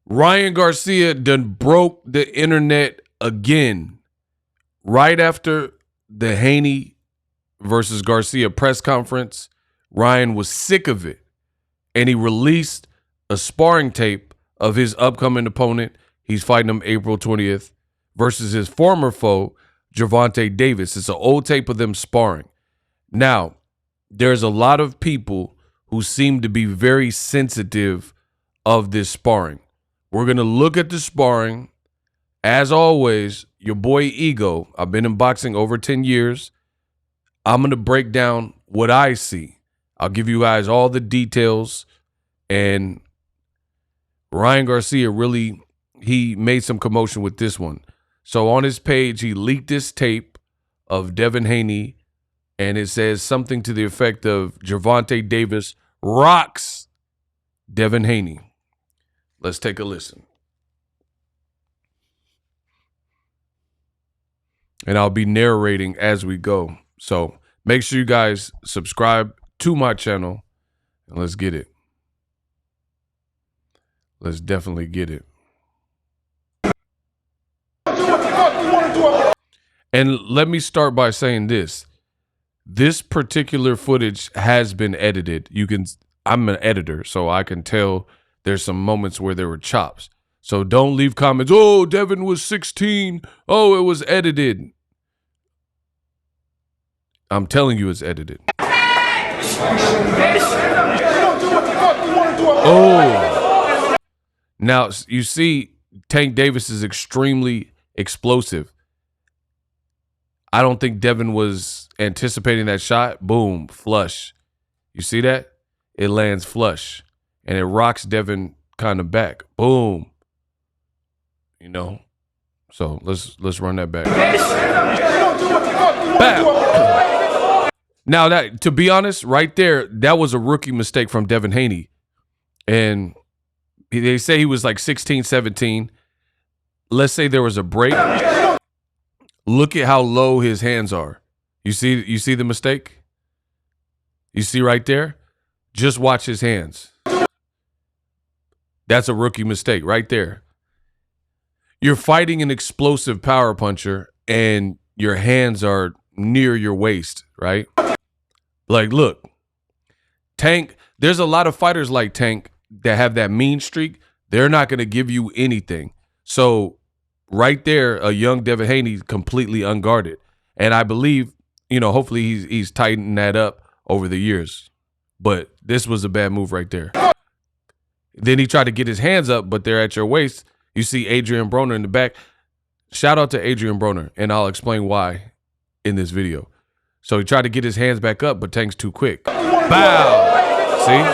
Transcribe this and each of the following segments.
Ryan Garcia done broke the internet again. Right after the Haney versus Garcia press conference, Ryan was sick of it, and he released a sparring tape of his upcoming opponent. He's fighting him April 20th versus his former foe, Gervonta Davis. It's an old tape of them sparring. Now, there's a lot of people who seem to be very sensitive of this sparring. We're going to look at the sparring. As always, your boy Ego. I've been in boxing over 10 years. I'm going to break down what I see. I'll give you guys all the details. And Ryan Garcia really, he made some commotion with this one. So on his page, he leaked this tape of Devin Haney, and it says something to the effect of Gervonta Davis rocks Devin Haney. Let's take a listen. And I'll be narrating as we go. So make sure you guys subscribe to my channel, and let's get it. Let's definitely get it. And let me start by saying this. This particular footage has been edited. I'm an editor, so I can tell there's some moments where there were chops. So don't leave comments, oh, Devin was 16. Oh, it was edited. I'm telling you it's edited. Oh. Now, you see, Tank Davis is extremely explosive. I don't think Devin was anticipating that shot. Boom, flush. You see that? It lands flush. And it rocks Devin kind of back. Boom. You know? So let's run that back. Bam. Now, that, to be honest, right there, that was a rookie mistake from Devin Haney. And they say he was like 16, 17. Let's say there was a break. Look at how low his hands are. You see the mistake? You see right there? Just watch his hands. That's a rookie mistake right there. You're fighting an explosive power puncher and your hands are near your waist, right? Like, look, Tank, there's a lot of fighters like Tank that have that mean streak. They're not going to give you anything. So right there, a young Devin Haney completely unguarded. And I believe, you know, hopefully he's tightened that up over the years. But this was a bad move right there. Then he tried to get his hands up, but they're at your waist. You see Adrian Broner in the back. Shout out to Adrian Broner, and I'll explain why in this video. So he tried to get his hands back up, but Tank's too quick. Bow! See?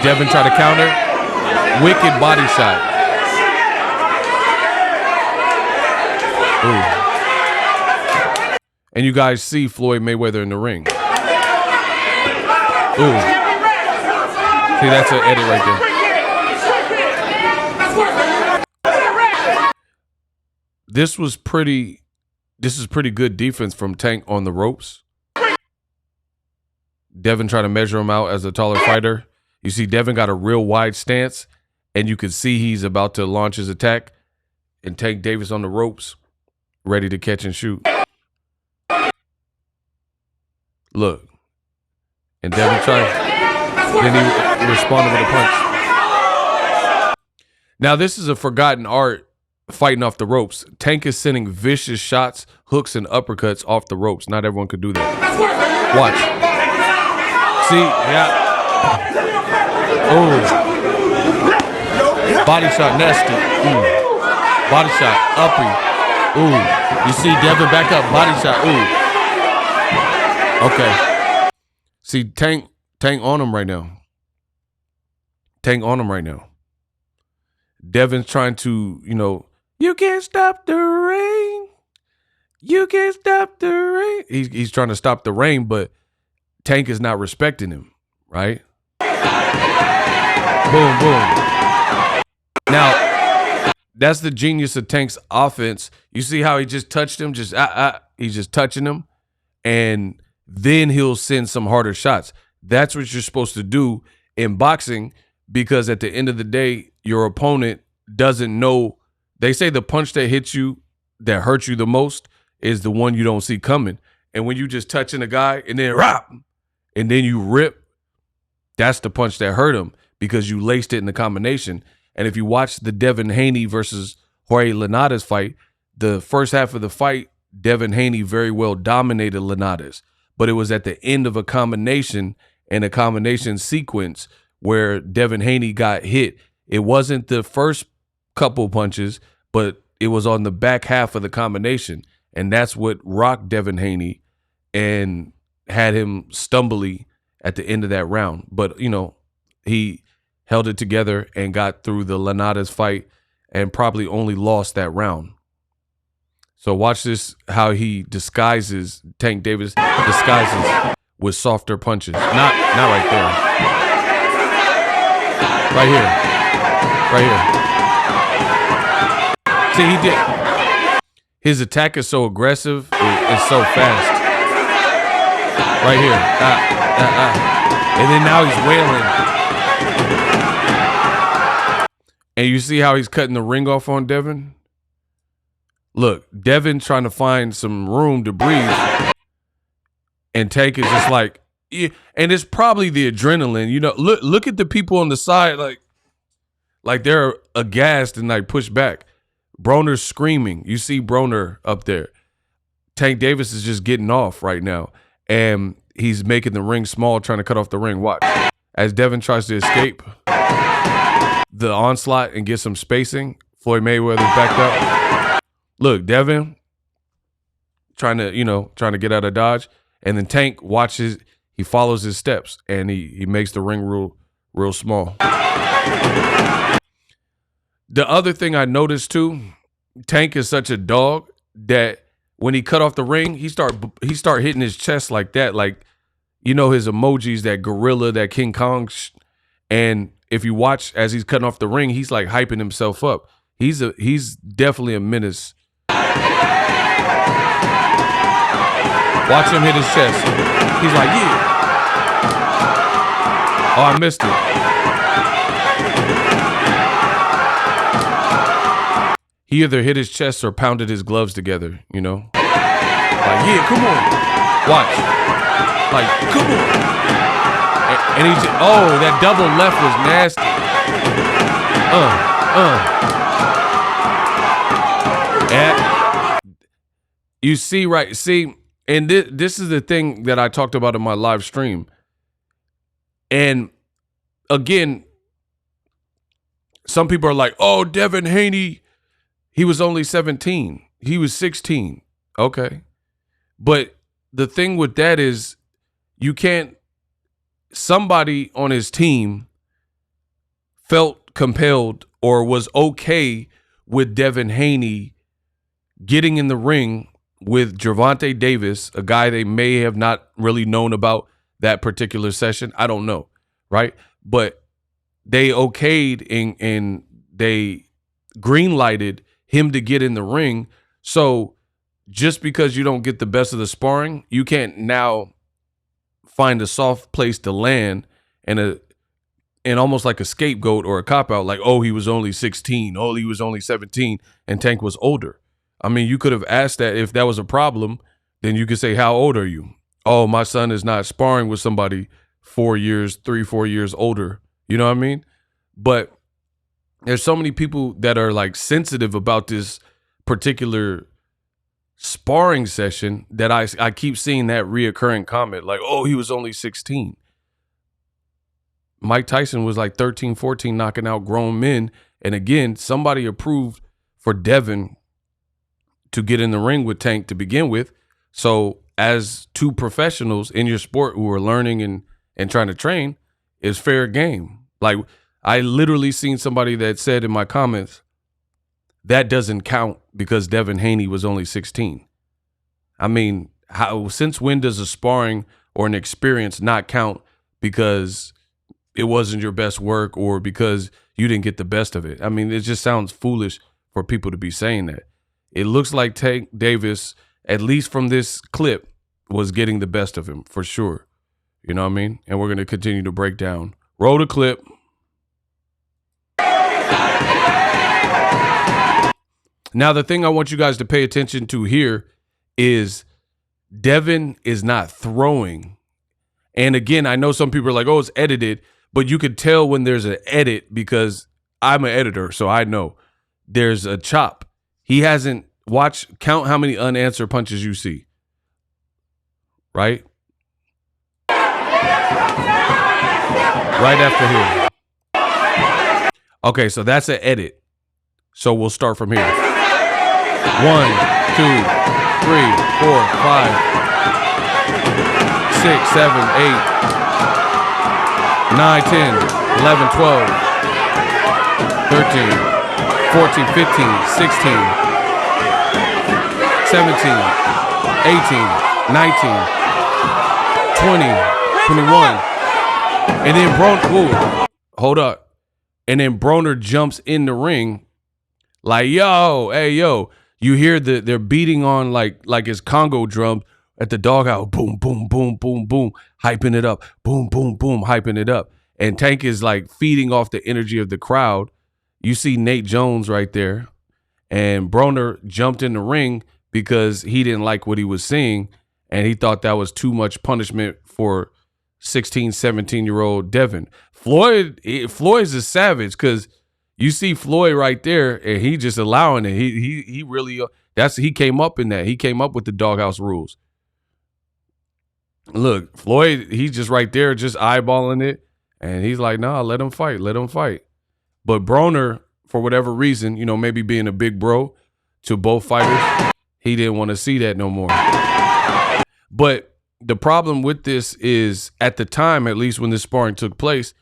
Devin tried to counter. Wicked body shot. Ooh. And you guys see Floyd Mayweather in the ring. Ooh. See, that's an edit right there. This is pretty good defense from Tank on the ropes. Devin trying to measure him out as a taller fighter. You see Devin got a real wide stance, and you can see he's about to launch his attack. And Tank Davis on the ropes, ready to catch and shoot. Look. And Devin then he responded with a punch. Now, this is a forgotten art. Fighting off the ropes. Tank is sending vicious shots, hooks, and uppercuts off the ropes. Not everyone could do that. Watch. See? Yeah. Oh. Body shot, nasty. Ooh. Body shot, uppy. Ooh. You see Devin back up, body shot. Ooh. Okay. See, Tank on him right now. Tank on him right now. Devin's trying to, you know, you can't stop the rain. You can't stop the rain. He's trying to stop the rain, but Tank is not respecting him, right? Boom, boom. Now, that's the genius of Tank's offense. You see how he just touched him? He's just touching him, and then he'll send some harder shots. That's what you're supposed to do in boxing, because at the end of the day, your opponent doesn't know. They say the punch that hits you, that hurts you the most, is the one you don't see coming. And when you just touching a guy and then rap, and then you rip, that's the punch that hurt him because you laced it in the combination. And if you watch the Devin Haney versus Jorge Linares fight, the first half of the fight, Devin Haney very well dominated Linares. But it was at the end of a combination and a combination sequence where Devin Haney got hit. It wasn't the first couple punches, but it was on the back half of the combination. And that's what rocked Devin Haney and had him stumbly at the end of that round. But, you know, he held it together and got through the Linares fight and probably only lost that round. So watch this, how he disguises, Tank Davis disguises with softer punches. Not right there. Right here. Right here. See, he did. His attack is so aggressive. It's so fast. Right here. And then now he's wailing. And you see how he's cutting the ring off on Devin? Look, Devin trying to find some room to breathe. And Tank is just like, yeah. And it's probably the adrenaline. You know, look at the people on the side, like they're aghast and like pushed back. Broner's screaming. You see Broner up there. Tank Davis is just getting off right now. And he's making the ring small, trying to cut off the ring. Watch. As Devin tries to escape the onslaught and get some spacing, Floyd Mayweather's backed up. Look, Devin trying to get out of dodge. And then Tank watches, he follows his steps, and he makes the ring real small. The other thing I noticed too, Tank is such a dog that when he cut off the ring, he start hitting his chest like that, like, you know, his emojis, that gorilla, that King Kong. And if you watch as he's cutting off the ring, he's like hyping himself up. He's definitely a menace. Watch him hit his chest. He's like, yeah. Oh, I missed it. He either hit his chest or pounded his gloves together, you know? Like, yeah, come on. Watch. Like, come on. And he just, oh, that double left was nasty. And you see, right? See, and this is the thing that I talked about in my live stream. And again, some people are like, oh, Devin Haney, he was only 17. He was 16. Okay. But the thing with that is you can't, somebody on his team felt compelled or was okay with Devin Haney getting in the ring with Gervonta Davis, a guy they may have not really known about that particular session. I don't know, right? But they okayed and they green-lighted him to get in the ring. So just because you don't get the best of the sparring, you can't now find a soft place to land and almost like a scapegoat or a cop-out, like, oh, he was only 16, oh, he was only 17, and Tank was older. I mean, you could have asked that. If that was a problem, then you could say, how old are you? Oh, my son is not sparring with somebody 4 years, 4 years older. You know what I mean? But there's so many people that are like sensitive about this particular sparring session that I keep seeing that reoccurring comment, like, oh, he was only 16. Mike Tyson was like 13, 14, knocking out grown men. And again, somebody approved for Devin to get in the ring with Tank to begin with. So as two professionals in your sport who are learning and trying to train, it's fair game. Like, I literally seen somebody that said in my comments, that doesn't count because Devin Haney was only 16. I mean, since when does a sparring or an experience not count because it wasn't your best work or because you didn't get the best of it? I mean, it just sounds foolish for people to be saying that. It looks like Tank Davis, at least from this clip, was getting the best of him for sure. You know what I mean? And we're going to continue to break down Roll the clip. Now, the thing I want you guys to pay attention to here is Devin is not throwing. And again, I know some people are like, oh, it's edited, but you could tell when there's an edit because I'm an editor, so I know there's a chop. He hasn't count how many unanswered punches you see. Right? Right after here. Okay, so that's an edit. So we'll start from here. 1, 2, 3, 4, 5, 6, 7, 8, 9, 10, 11, 12, 13, 14, 15, 16, 17, 18, 19, 20, 21. And then hold up. And then Broner jumps in the ring like, yo, hey, yo. You hear they're beating on like it's Congo drum at the doghouse. Boom, boom, boom, boom, boom. Hyping it up. Boom, boom, boom. Hyping it up. And Tank is like feeding off the energy of the crowd. You see Nate Jones right there. And Broner jumped in the ring because he didn't like what he was seeing. And he thought that was too much punishment for 16, 17-year-old Devin. Floyd's a savage because you see Floyd right there, and he just allowing it. He really he came up in that. He came up with the doghouse rules. Look, Floyd, he's just right there, just eyeballing it, and he's like, "Nah, let him fight, let him fight." But Broner, for whatever reason, maybe being a big bro to both fighters, he didn't want to see that no more. But the problem with this is, at the time, at least when this sparring took place,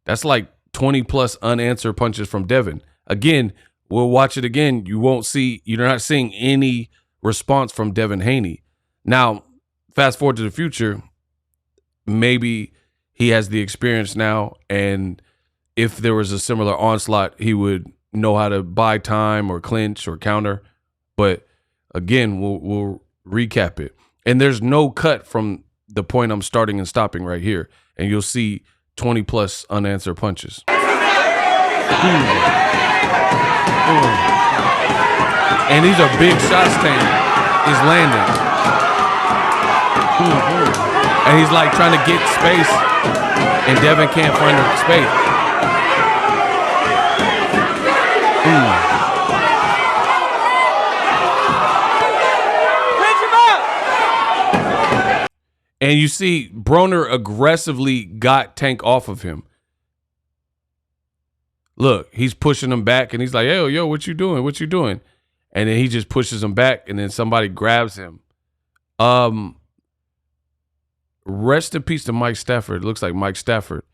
that's like 20 plus unanswered punches from Devin. Again, we'll watch it again. You're not seeing any response from Devin Haney. Now, fast forward to the future, maybe he has the experience now, and if there was a similar onslaught, he would know how to buy time or clinch or counter. But again, we'll recap it. And there's no cut from the point I'm starting and stopping right here. And you'll see 20 plus unanswered punches. And these are big shots. Tank is landing. And he's like trying to get space, and Devin can't find the space. And you see Broner aggressively got Tank off of him. Look, he's pushing him back, and he's like, "Hey, yo, what you doing? What you doing?" And then he just pushes him back, and then somebody grabs him. Rest in peace to Mike Stafford. It looks like Mike Stafford.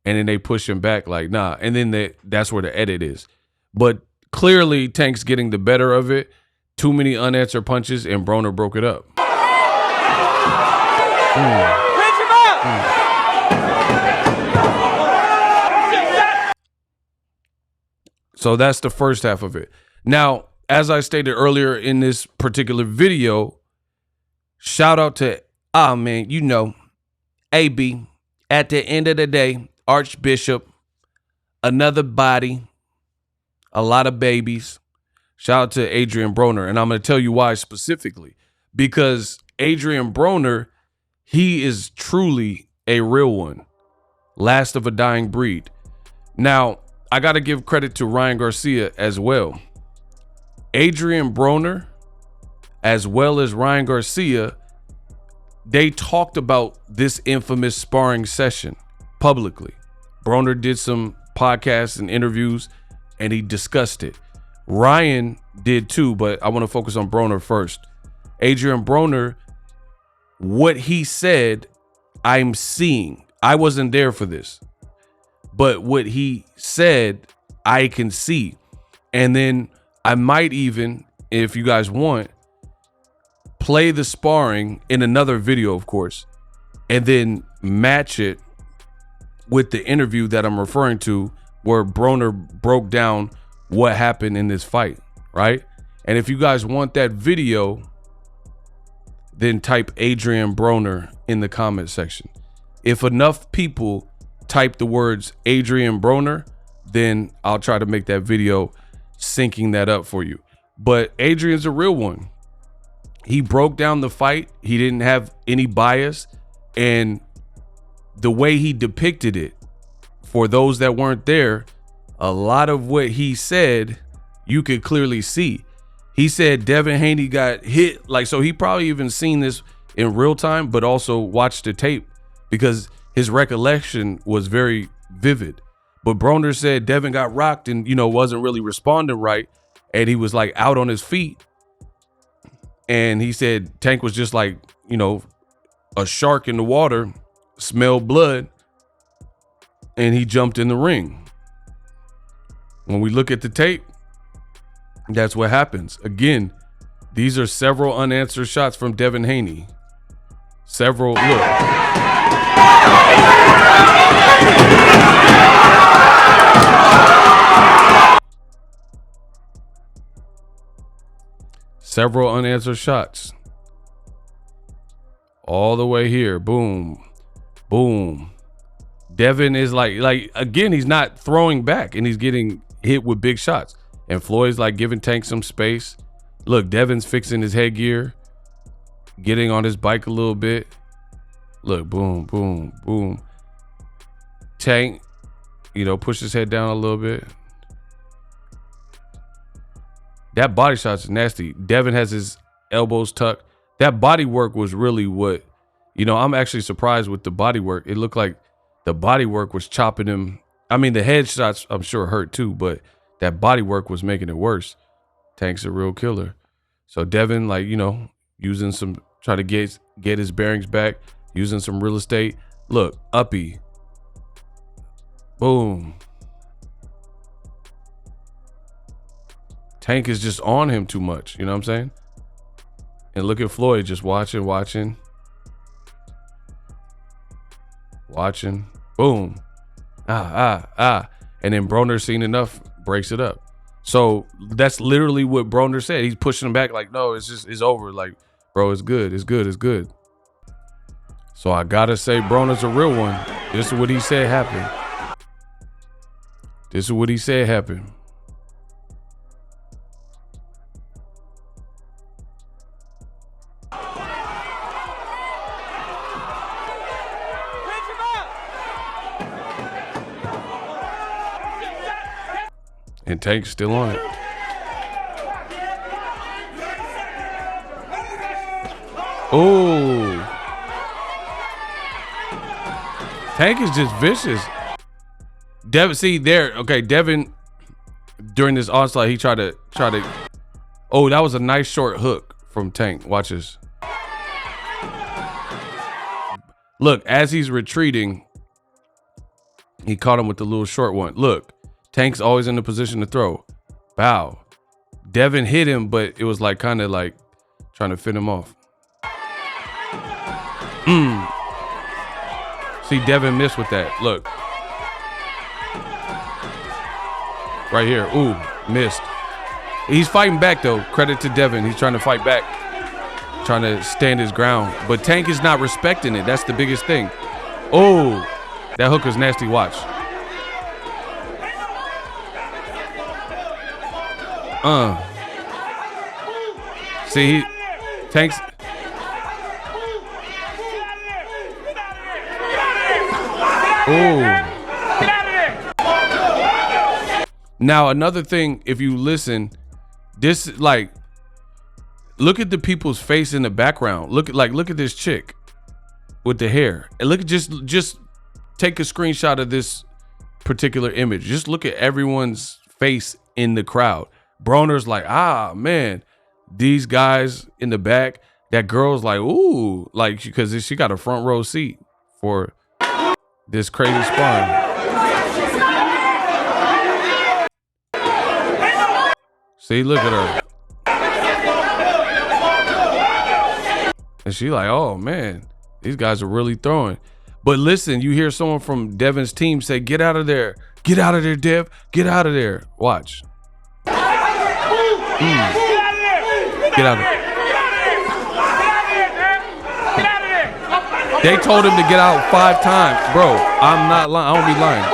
And then they push him back like, nah. And then that's where the edit is. But clearly, Tank's getting the better of it. Too many unanswered punches, and Broner broke it up. So that's the first half of it. Now, as I stated earlier in this particular video, shout out to, AB. At the end of the day, Archbishop, another body, a lot of babies. Shout out to Adrian Broner. And I'm going to tell you why specifically. Because Adrian Broner, he is truly a real one. Last of a dying breed. Now, I got to give credit to Ryan Garcia as well. Adrian Broner, as well as Ryan Garcia, they talked about this infamous sparring session publicly. Broner did some podcasts and interviews, and he discussed it. Ryan did too, but I want to focus on Broner first. Adrian Broner, what he said, I'm seeing. I wasn't there for this, but what he said, I can see. And then I might even, if you guys want, play the sparring in another video, of course, and then match it with the interview that I'm referring to, where Broner broke down what happened in this fight, right? And if you guys want that video, then type Adrian Broner in the comment section. If enough people type the words Adrian Broner, then I'll try to make that video syncing that up for you. But Adrian's a real one. He broke down the fight. He didn't have any bias, and the way he depicted it, for those that weren't there, a lot of what he said you could clearly see. He said Devin Haney got hit, like, so he probably even seen this in real time, but also watched the tape because his recollection was very vivid. But Broner said Devin got rocked and, you know, wasn't really responding right, and he was like out on his feet. And he said Tank was just like, you know, a shark in the water, smelled blood, and he jumped in the ring. When we look at the tape, that's what happens. Again, these are several unanswered shots from Devin Haney. Several, look. Several unanswered shots. All the way here. Boom. Boom. Devin is like again, he's not throwing back and he's getting hit with big shots. And Floyd's like giving Tank some space. Look, Devin's fixing his headgear, getting on his bike a little bit. Look, boom, boom, boom. Tank, you know, push his head down a little bit. That body shot's nasty. Devin has his elbows tucked. That body work was really what, you know, I'm actually surprised with the body work. It looked like the body work was chopping him. I mean, the headshots I'm sure hurt too, but that body work was making it worse. Tank's a real killer. So Devin, like, you know, using some, try to get his bearings back, using some real estate. Look, uppy. Boom. Tank is just on him too much. You know what I'm saying? And look at Floyd just watching. Boom. And then Broner seen enough, breaks it up. So that's literally what Broner said. He's pushing him back like, no, it's over. Like, bro, it's good. So I gotta say Broner's a real one. This is what he said happened. And Tank's still on it. Oh. Tank is just vicious. Devin, see there, okay, Devin, during this onslaught, he tried to, oh, that was a nice short hook from Tank. Watch this. Look, as he's retreating, he caught him with the little short one. Look. Tank's always in the position to throw. Bow. Devin hit him, but it was like kind of like trying to fit him off. See, Devin missed with that. Look. Right here. Ooh, missed. He's fighting back, though. Credit to Devin. He's trying to fight back. Trying to stand his ground. But Tank is not respecting it. That's the biggest thing. Oh, that hook is nasty. Watch. See, Tank's. Oh. Now another thing, if you listen, this like, look at the people's face in the background. Look at this chick with the hair, and look at just take a screenshot of this particular image. Just look at everyone's face in the crowd. Broner's like, man, these guys in the back, that girl's like, ooh, like, because she got a front row seat for this crazy sparring. See, look at her. And she like, oh man, these guys are really throwing. But listen, you hear someone from Devin's team say, get out of there, Dev, get out of there. Watch. Get out of there. They told him to get out 5 times. Bro, I'm not lying. I don't be lying.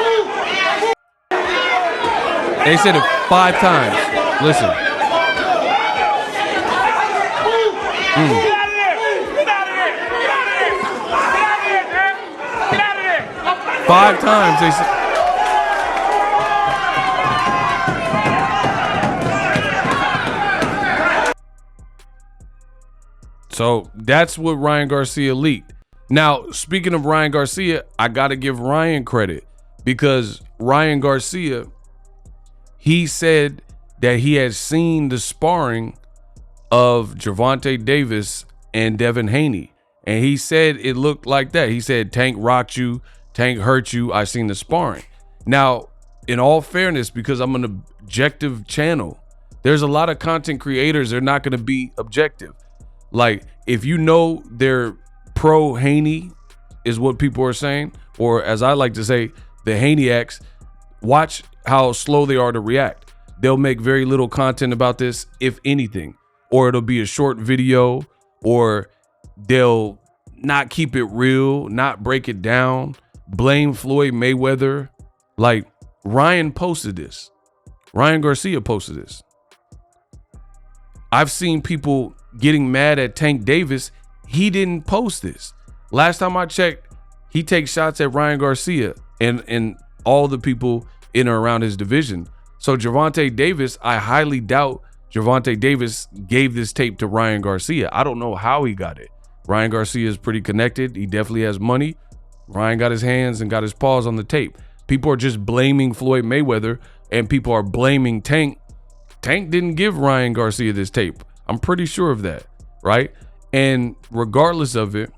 They said it 5 times. Listen. Mm. 5 times they said. So that's what Ryan Garcia leaked. Now, speaking of Ryan Garcia, I got to give Ryan credit because Ryan Garcia, he said that he had seen the sparring of Gervonta Davis and Devin Haney. And he said it looked like that. He said, Tank rocked you, Tank hurt you. I seen the sparring. Now, in all fairness, because I'm an objective channel, there's a lot of content creators that are not going to be objective. Like, if you know they're pro Haney is what people are saying, or as I like to say, the Haneyacks, watch how slow they are to react. They'll make very little content about this, if anything, or it'll be a short video, or they'll not keep it real, not break it down, blame Floyd Mayweather. Like, Ryan posted this. Ryan Garcia posted this. I've seen people getting mad at Tank Davis. He didn't post this. Last time I checked, he takes shots at Ryan Garcia and all the people in or around his division. So Gervonta Davis, I highly doubt Gervonta Davis gave this tape to Ryan Garcia. I don't know how he got it. Ryan Garcia is pretty connected. He definitely has money. Ryan got his hands and got his paws on the tape. People are just blaming Floyd Mayweather, and people are blaming Tank. Tank didn't give Ryan Garcia this tape. I'm pretty sure of that, right? And regardless of it,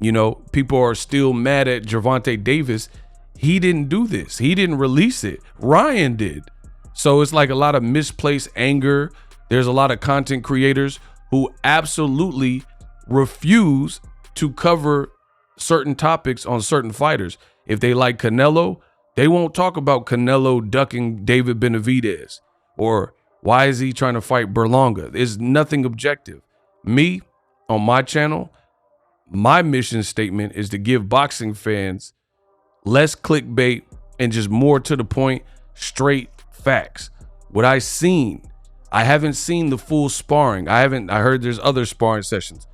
you know, people are still mad at Gervonta Davis. He didn't do this. He didn't release it. Ryan did. So it's like a lot of misplaced anger. There's a lot of content creators who absolutely refuse to cover certain topics on certain fighters. If they like Canelo, they won't talk about Canelo ducking David Benavidez, or why is he trying to fight Berlanga? There's nothing objective. Me, on my channel, my mission statement is to give boxing fans less clickbait and just more to the point, straight facts. What I seen, I haven't seen the full sparring. I heard there's other sparring sessions.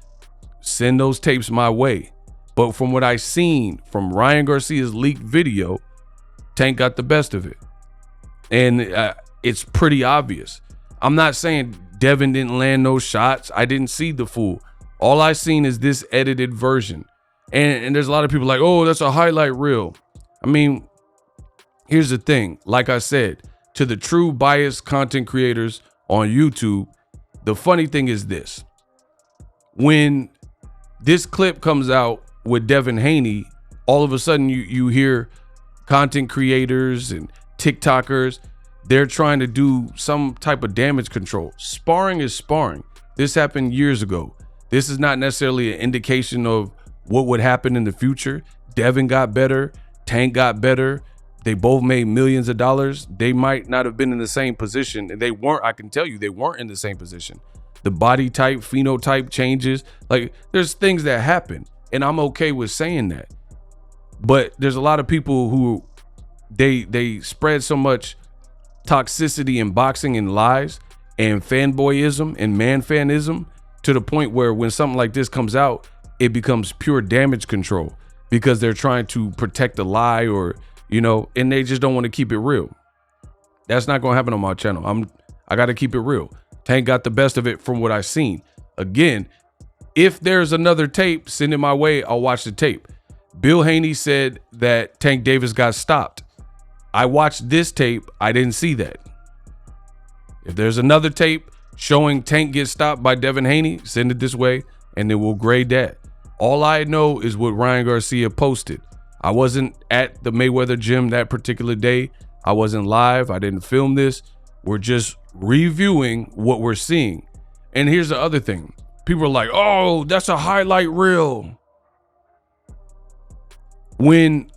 Send those tapes my way. But from what I seen from Ryan Garcia's leaked video, Tank got the best of it. And it's pretty obvious. I'm not saying Devin didn't land no shots. I didn't see the full. All I seen is this edited version. And there's a lot of people like, oh, that's a highlight reel. I mean, here's the thing. Like I said, to the true biased content creators on YouTube, the funny thing is this. When this clip comes out with Devin Haney, all of a sudden you hear content creators and TikTokers, they're trying to do some type of damage control. Sparring is sparring. This happened years ago. This is not necessarily an indication of what would happen in the future. Devin got better. Tank got better. They both made millions of dollars. They might not have been in the same position. And they weren't, I can tell you, they weren't in the same position. The body type, phenotype changes. Like, there's things that happen. And I'm okay with saying that. But there's a lot of people who they spread so much toxicity in boxing and lies and fanboyism and man-fanism to the point where when something like this comes out, it becomes pure damage control because they're trying to protect the lie, or, you know, and they just don't want to keep it real. That's not going to happen on my channel. I got to keep it real. Tank got the best of it from what I've seen. Again, if there's another tape, send it my way. I'll watch the tape. Bill Haney said that Tank Davis got stopped. I watched this tape. I didn't see that. If there's another tape showing Tank gets stopped by Devin Haney, send it this way, and then we'll grade that. All I know is what Ryan Garcia posted. I wasn't at the Mayweather gym that particular day. I wasn't live. I didn't film this. We're just reviewing what we're seeing. And here's the other thing. People are like, oh, that's a highlight reel. When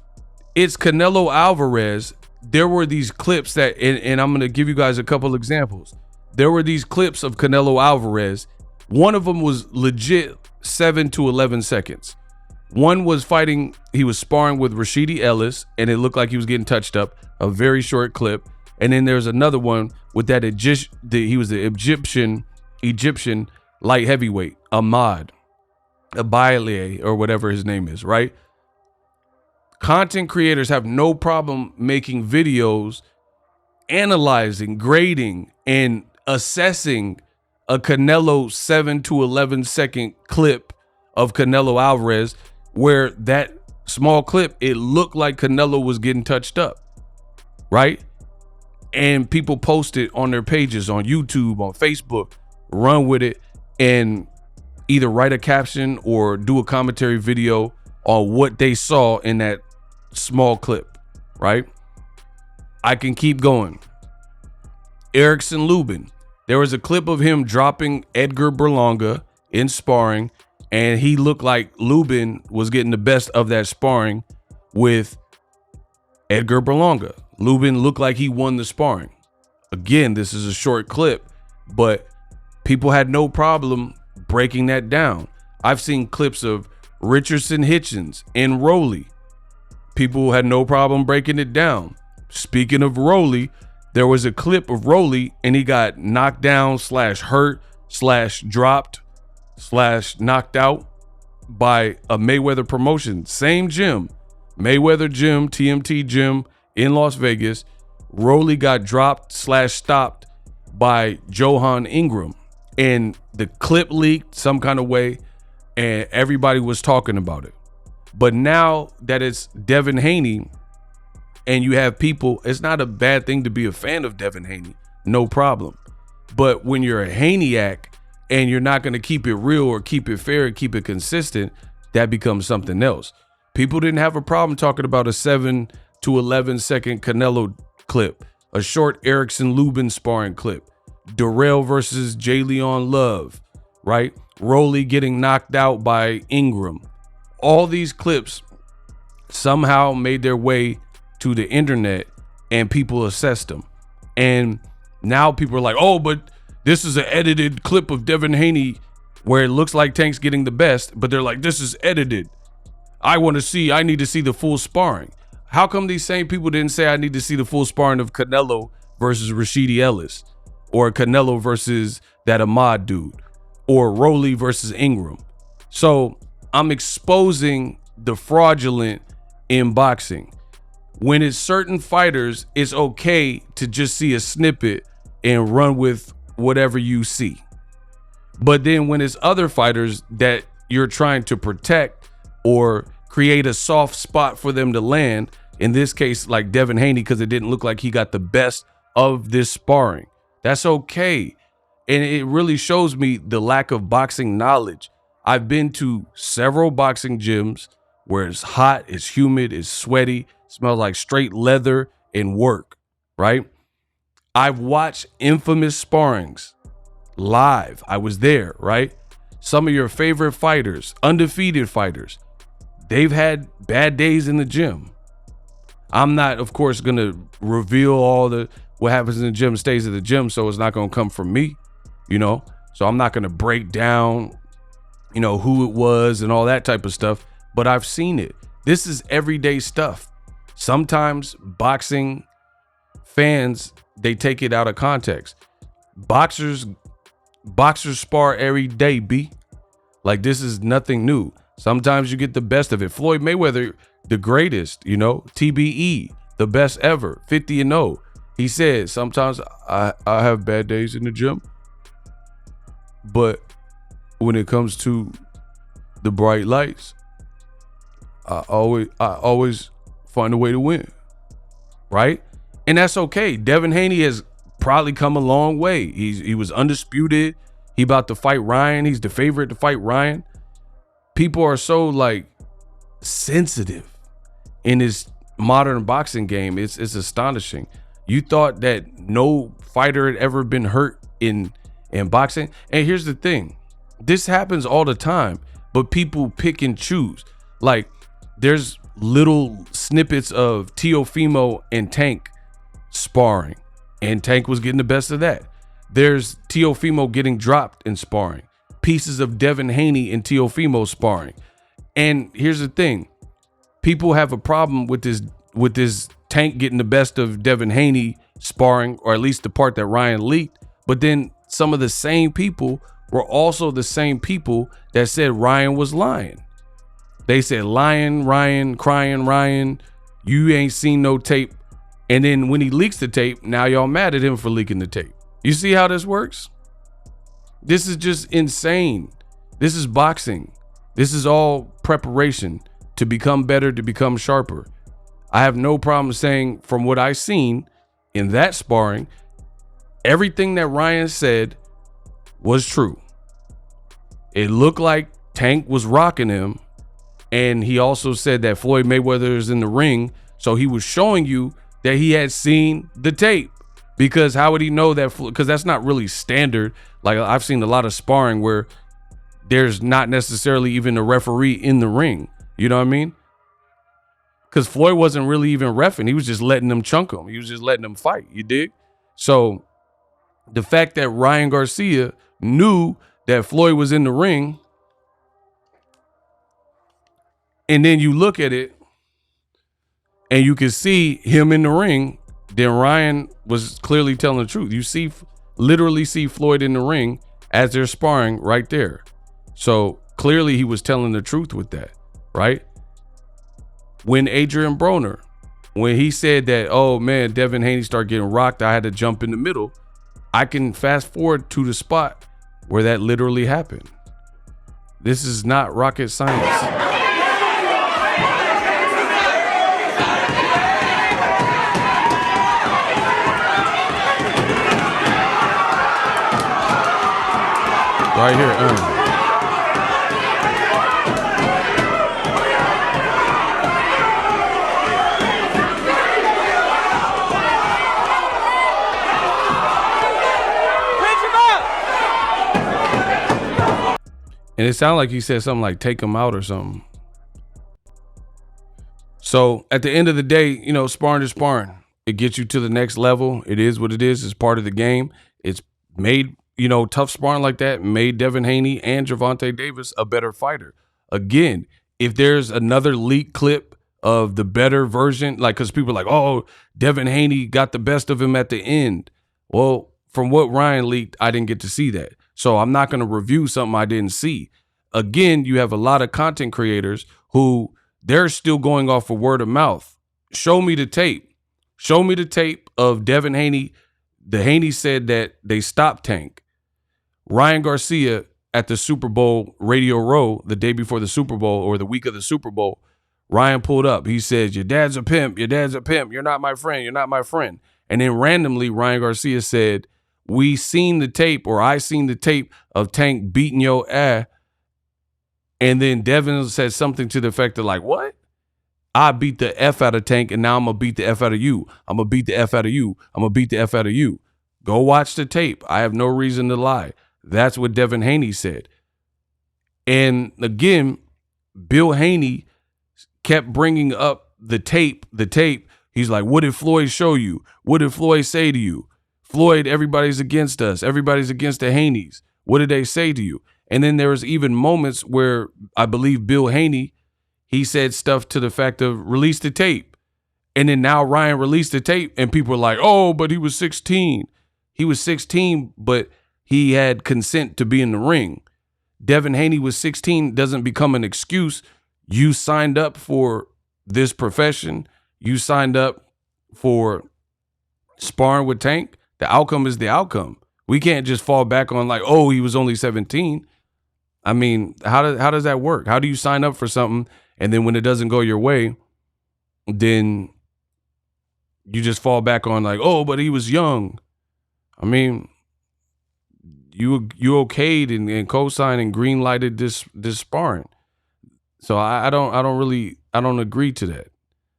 it's Canelo Alvarez, there were these clips that, and I'm going to give you guys a couple examples. There were these clips of Canelo Alvarez. One of them was legit 7 to 11 seconds. One was fighting, he was sparring with Rashidi Ellis, and it looked like he was getting touched up, a very short clip. And then there's another one with that he was the Egyptian light heavyweight, Ahmad Abaile, or whatever his name is, right? Content creators have no problem making videos, analyzing, grading, and assessing a Canelo 7 to 11 second clip of Canelo Alvarez, where that small clip, it looked like Canelo was getting touched up, right? And people post it on their pages, on YouTube, on Facebook, run with it, and either write a caption or do a commentary video on what they saw in that small clip, right? I can keep going. Erickson Lubin. There was a clip of him dropping Edgar Berlanga in sparring, and he looked like Lubin was getting the best of that sparring with Edgar Berlanga. Lubin looked like he won the sparring. Again, this is a short clip, but people had no problem breaking that down. I've seen clips of Richardson Hitchens and Rowley. People had no problem breaking it down. Speaking of Rowley, there was a clip of Rowley and he got knocked down / hurt / dropped / knocked out by a Mayweather promotion. Same gym, Mayweather gym, TMT gym in Las Vegas. Rowley got dropped / stopped by Johan Ingram, and the clip leaked some kind of way and everybody was talking about it. But now that it's Devin Haney and you have people, it's not a bad thing to be a fan of Devin Haney, no problem. But when you're a Haney-ac and you're not going to keep it real or keep it fair and keep it consistent, that becomes something else. People didn't have a problem talking about a 7 to 11 second Canelo clip, a short Erickson Lubin sparring clip, Durrell versus J. Leon Love, right? Rowley getting knocked out by Ingram. All these clips somehow made their way to the internet and people assessed them. And now people are like, oh, but this is an edited clip of Devin Haney where it looks like Tank's getting the best, but they're like, this is edited. I need to see the full sparring. How come these same people didn't say I need to see the full sparring of Canelo versus Rashidi Ellis, or Canelo versus that Ahmad dude, or Rowley versus Ingram? So I'm exposing the fraudulent in boxing. When it's certain fighters, it's okay to just see a snippet and run with whatever you see. But then when it's other fighters that you're trying to protect or create a soft spot for them to land, in this case, like Devin Haney, because it didn't look like he got the best of this sparring, that's okay. And it really shows me the lack of boxing knowledge. I've been to several boxing gyms where it's hot, it's humid, it's sweaty, smells like straight leather and work, right? I've watched infamous sparrings live. I was there, right? Some of your favorite fighters, undefeated fighters, they've had bad days in the gym. I'm not, of course, going to reveal all what happens in the gym stays at the gym, so it's not going to come from me, So I'm not going to break down, who it was and all that type of stuff, but I've seen it. This is everyday stuff. Sometimes boxing fans, they take it out of context. Boxers spar every day, B. Like, this is nothing new. Sometimes you get the best of it. Floyd Mayweather, the greatest, TBE, the best ever, 50-0. He said, sometimes I have bad days in the gym, but when it comes to the bright lights, I always find a way to win, right? And that's okay. Devin Haney has probably come a long way. He was undisputed. He about to fight Ryan. He's the favorite to fight Ryan. People are so sensitive in this modern boxing game. It's astonishing. You thought that no fighter had ever been hurt in boxing. And here's the thing. This happens all the time, but people pick and choose. Like, there's little snippets of Teofimo and Tank sparring, and Tank was getting the best of that. There's Teofimo getting dropped in sparring, pieces of Devin Haney and Teofimo sparring, And here's the thing. People have a problem with this Tank getting the best of Devin Haney sparring, or at least the part that Ryan leaked. But then some of the same people were also the same people that said Ryan was lying. They said, lying Ryan, crying Ryan, you ain't seen no tape. And then when he leaks the tape, now y'all mad at him for leaking the tape. You see how this works? This is just insane. This is boxing. This is all preparation to become better, to become sharper. I have no problem saying, from what I've seen in that sparring, everything that Ryan said was true. It looked like Tank was rocking him. And he also said that Floyd Mayweather is in the ring. So he was showing you that he had seen the tape. Because how would he know that? Because that's not really standard. Like, I've seen a lot of sparring where there's not necessarily even a referee in the ring. You know what I mean? Because Floyd wasn't really even reffing. He was just letting them chunk him. He was just letting them fight. You dig? So the fact that Ryan Garcia knew that Floyd was in the ring, and then you look at it and you can see him in the ring, then Ryan was clearly telling the truth. You literally see Floyd in the ring as they're sparring right there. So clearly he was telling the truth with that, right? When Adrian Broner, when he said that, oh man, Devin Haney started getting rocked, I had to jump in the middle. I can fast forward to the spot where that literally happened. This is not rocket science. Right here. And it sounded like he said something like, take him out or something. So at the end of the day, you know, sparring is sparring. It gets you to the next level. It is what it is. It's part of the game. It's made, you know, tough sparring like that made Devin Haney and Gervonta Davis a better fighter. Again, if there's another leak clip of the better version, like, because people are like, oh, Devin Haney got the best of him at the end. Well, from what Ryan leaked, I didn't get to see that. So I'm not going to review something I didn't see. Again, you have a lot of content creators who they're still going off of word of mouth. Show me the tape. Show me the tape of Devin Haney. The Haney said that they stopped Tank. Ryan Garcia at the Super Bowl Radio Row the day before the Super Bowl, or the week of the Super Bowl, Ryan pulled up. He says, your dad's a pimp. Your dad's a pimp. You're not my friend. You're not my friend. And then randomly, Ryan Garcia said, we seen the tape, or I seen the tape of Tank beating your ass. And then Devin said something to the effect of like, what? I beat the F out of Tank, and now I'm going to beat the F out of you. I'm going to beat the F out of you. I'm going to beat the F out of you. Go watch the tape. I have no reason to lie. That's what Devin Haney said. And again, Bill Haney kept bringing up the tape. He's like, what did Floyd show you? What did Floyd say to you? Floyd, everybody's against us. Everybody's against the Haneys. What did they say to you? And then there was even moments where I believe Bill Haney, he said stuff to the fact of release the tape. And then now Ryan released the tape and people were like, oh, but he was 16. He was 16, but he had consent to be in the ring. Devin Haney was 16 doesn't become an excuse. You signed up for this profession. You signed up for sparring with Tank. The outcome is the outcome. We can't just fall back on like, oh, he was only 17. I mean, how does that work? How do you sign up for something and then when it doesn't go your way, then you just fall back on like, oh, but he was young. I mean, you okayed and co-signed and green lighted this sparring. So I don't agree to that.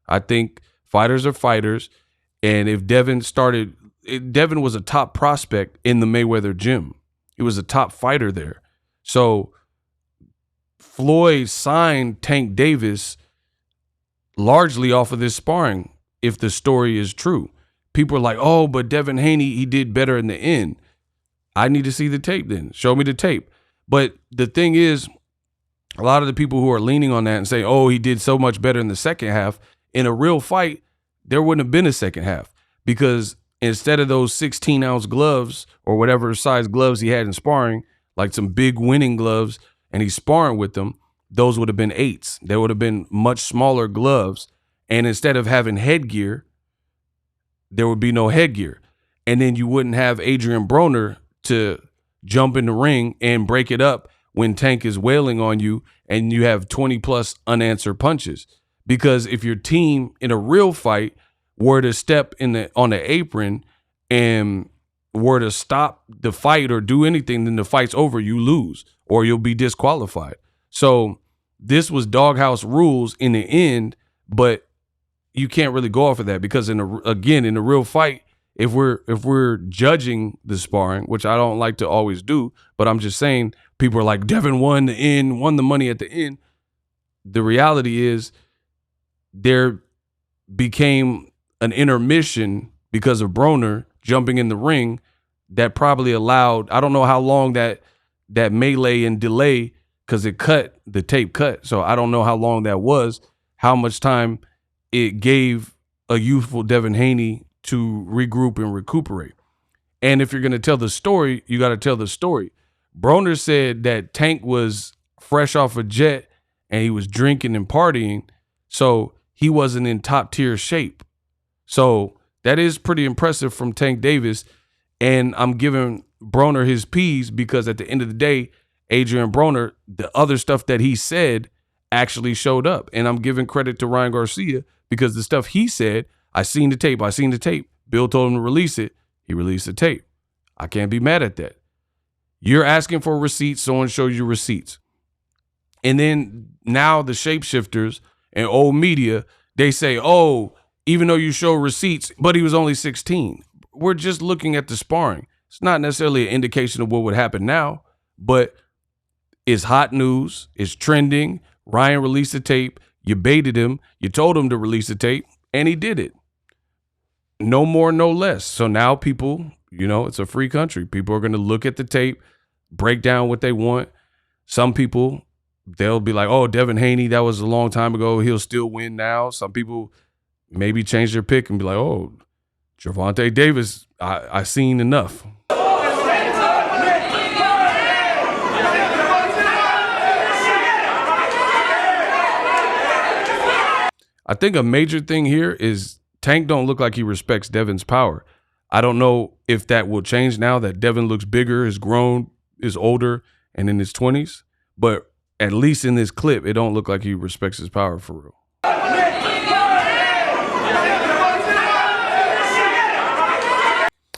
I think fighters are fighters, and if Devin was a top prospect in the Mayweather gym. He was a top fighter there. So Floyd signed Tank Davis largely off of this sparring, if the story is true. People are like, oh, but Devin Haney, he did better in the end. I need to see the tape then. Show me the tape. But the thing is, A lot of the people who are leaning on that and say, oh, he did so much better in the second half, in a real fight, there wouldn't have been a second half, because instead of those 16-ounce gloves or whatever size gloves he had in sparring, like some big winning gloves, and he's sparring with them, those would have been 8s. There would have been much smaller gloves. And instead of having headgear, there would be no headgear. And then you wouldn't have Adrian Broner to jump in the ring and break it up when Tank is wailing on you and you have 20 plus unanswered punches. Because if your team in a real fight were to step on the apron and were to stop the fight or do anything, then the fight's over, you lose, or you'll be disqualified. So this was doghouse rules in the end, but you can't really go off of that, because in a real fight, if we're judging the sparring, which I don't like to always do, but I'm just saying, people are like, Devin won the money at the end. The reality is there became an intermission because of Broner jumping in the ring that probably allowed, I don't know how long that melee and delay, because the tape cut. So I don't know how long that was, how much time it gave a youthful Devin Haney to regroup and recuperate. And if you're going to tell the story, you got to tell the story. Broner said that Tank was fresh off a jet and he was drinking and partying, so he wasn't in top tier shape. So that is pretty impressive from Tank Davis. And I'm giving Broner his P's, because at the end of the day, Adrian Broner, the other stuff that he said actually showed up. And I'm giving credit to Ryan Garcia, because the stuff he said, I seen the tape. Bill told him to release it. He released the tape. I can't be mad at that. You're asking for receipts. Someone shows you receipts. And then now the shapeshifters and old media, they say, oh, even though you show receipts, but he was only 16. We're just looking at the sparring. It's not necessarily an indication of what would happen now, but it's hot news. It's trending. Ryan released the tape. You baited him. You told him to release the tape, and he did it. No more, no less. So now people, it's a free country. People are going to look at the tape, break down what they want. Some people, they'll be like, oh, Devin Haney, that was a long time ago. He'll still win now. Some people maybe change their pick and be like, oh, Gervonta Davis, I seen enough. I think a major thing here is Tank don't look like he respects Devin's power. I don't know if that will change now that Devin looks bigger, is grown, is older, and in his 20s. But at least in this clip, it don't look like he respects his power for real.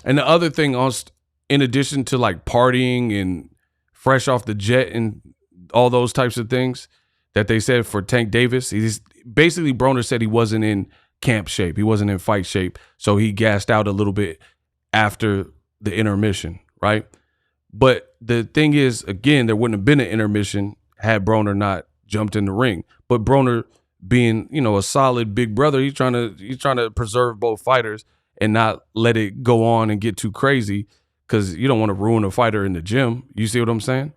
And the other thing, in addition to like partying and fresh off the jet and all those types of things that they said for Tank Davis, basically Broner said he wasn't in camp shape. He wasn't in fight shape. So he gassed out a little bit after the intermission, right? But the thing is, again, there wouldn't have been an intermission had Broner not jumped in the ring. But Broner, being, a solid big brother, he's trying to preserve both fighters and not let it go on and get too crazy, because you don't want to ruin a fighter in the gym. You see what I'm saying?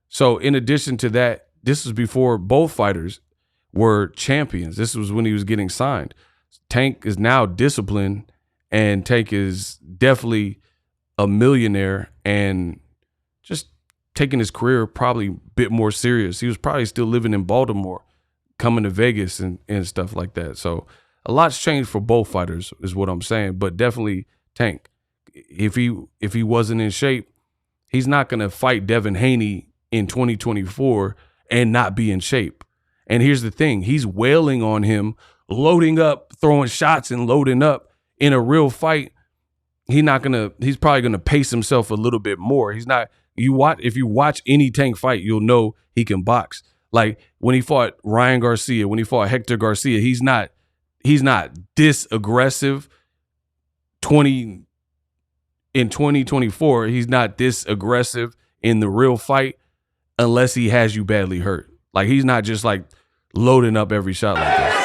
So in addition to that, this was before both fighters were champions. This was when he was getting signed. Tank is now disciplined, and Tank is definitely a millionaire and just taking his career probably a bit more serious. He was probably still living in Baltimore, coming to Vegas and stuff like that. So a lot's changed for both fighters is what I'm saying, but definitely Tank. If he wasn't in shape, he's not going to fight Devin Haney in 2024 and not be in shape. And here's the thing, he's wailing on him, loading up, throwing shots and loading up. In a real fight, he's probably gonna pace himself a little bit more. If you watch any Tank fight, you'll know he can box. Like when he fought Ryan Garcia, when he fought Hector Garcia, he's not this aggressive. In 2024, he's not this aggressive in the real fight unless he has you badly hurt. Like he's not just like loading up every shot like this.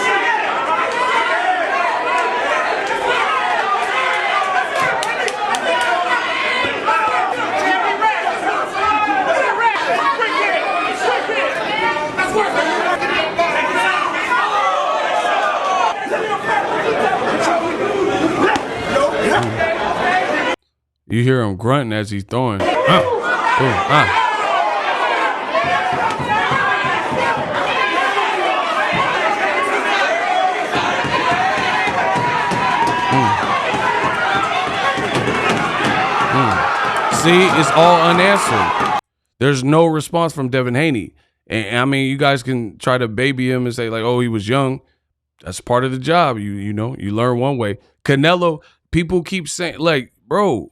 You hear him grunting as he's throwing. Boom, See, it's all unanswered. There's no response from Devin Haney. And I mean, you guys can try to baby him and say, like, oh, he was young. That's part of the job. You know, you learn one way. Canelo, people keep saying, like, bro,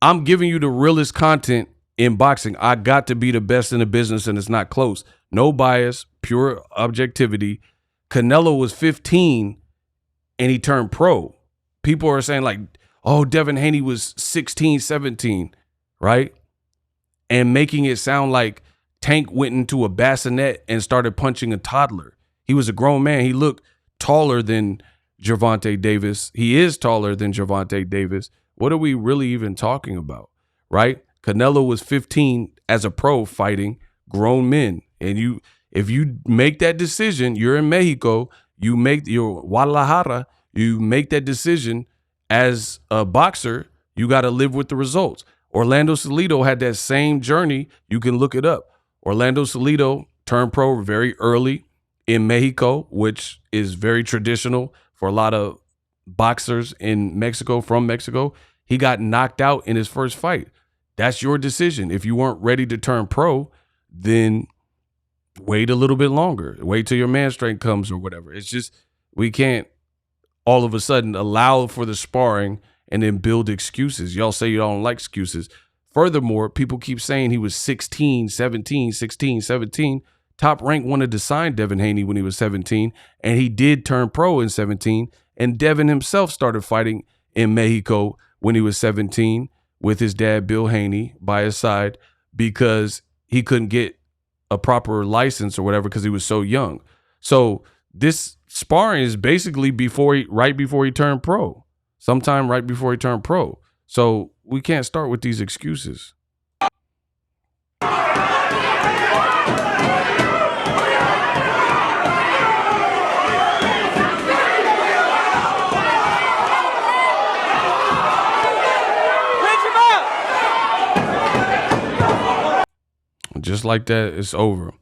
I'm giving you the realest content in boxing. I got to be the best in the business, and it's not close. No bias, pure objectivity. Canelo was 15 and he turned pro. People are saying, like, oh, Devin Haney was 16, 17, right? And making it sound like Tank went into a bassinet and started punching a toddler. He was a grown man. He looked taller than Gervonta Davis. He is taller than Gervonta Davis. What are we really even talking about, right? Canelo was 15 as a pro fighting grown men. And if you make that decision, you're in Mexico, you make your Guadalajara, you make that decision as a boxer, you got to live with the results. Orlando Salido had that same journey. You can look it up. Orlando Salido turned pro very early in Mexico, which is very traditional for a lot of boxers in Mexico, from Mexico. He got knocked out in his first fight. That's your decision. If you weren't ready to turn pro, then wait a little bit longer. Wait till your man strength comes or whatever. It's just, we can't all of a sudden allow for the sparring and then build excuses. Y'all say you don't like excuses. Furthermore, people keep saying he was 16, 17, 16, 17. Top Rank wanted to sign Devin Haney when he was 17, and he did turn pro in 17. And Devin himself started fighting in Mexico when he was 17 with his dad, Bill Haney, by his side because he couldn't get a proper license or whatever because he was so young. So this sparring is basically right before he turned pro, sometime right before he turned pro. So we can't start with these excuses. Just like that, it's over.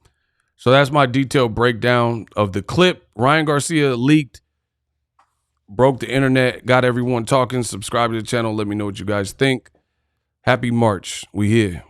So that's my detailed breakdown of the clip. Ryan Garcia leaked, broke the internet, got everyone talking. Subscribe to the channel. Let me know what you guys think. Happy March. We here.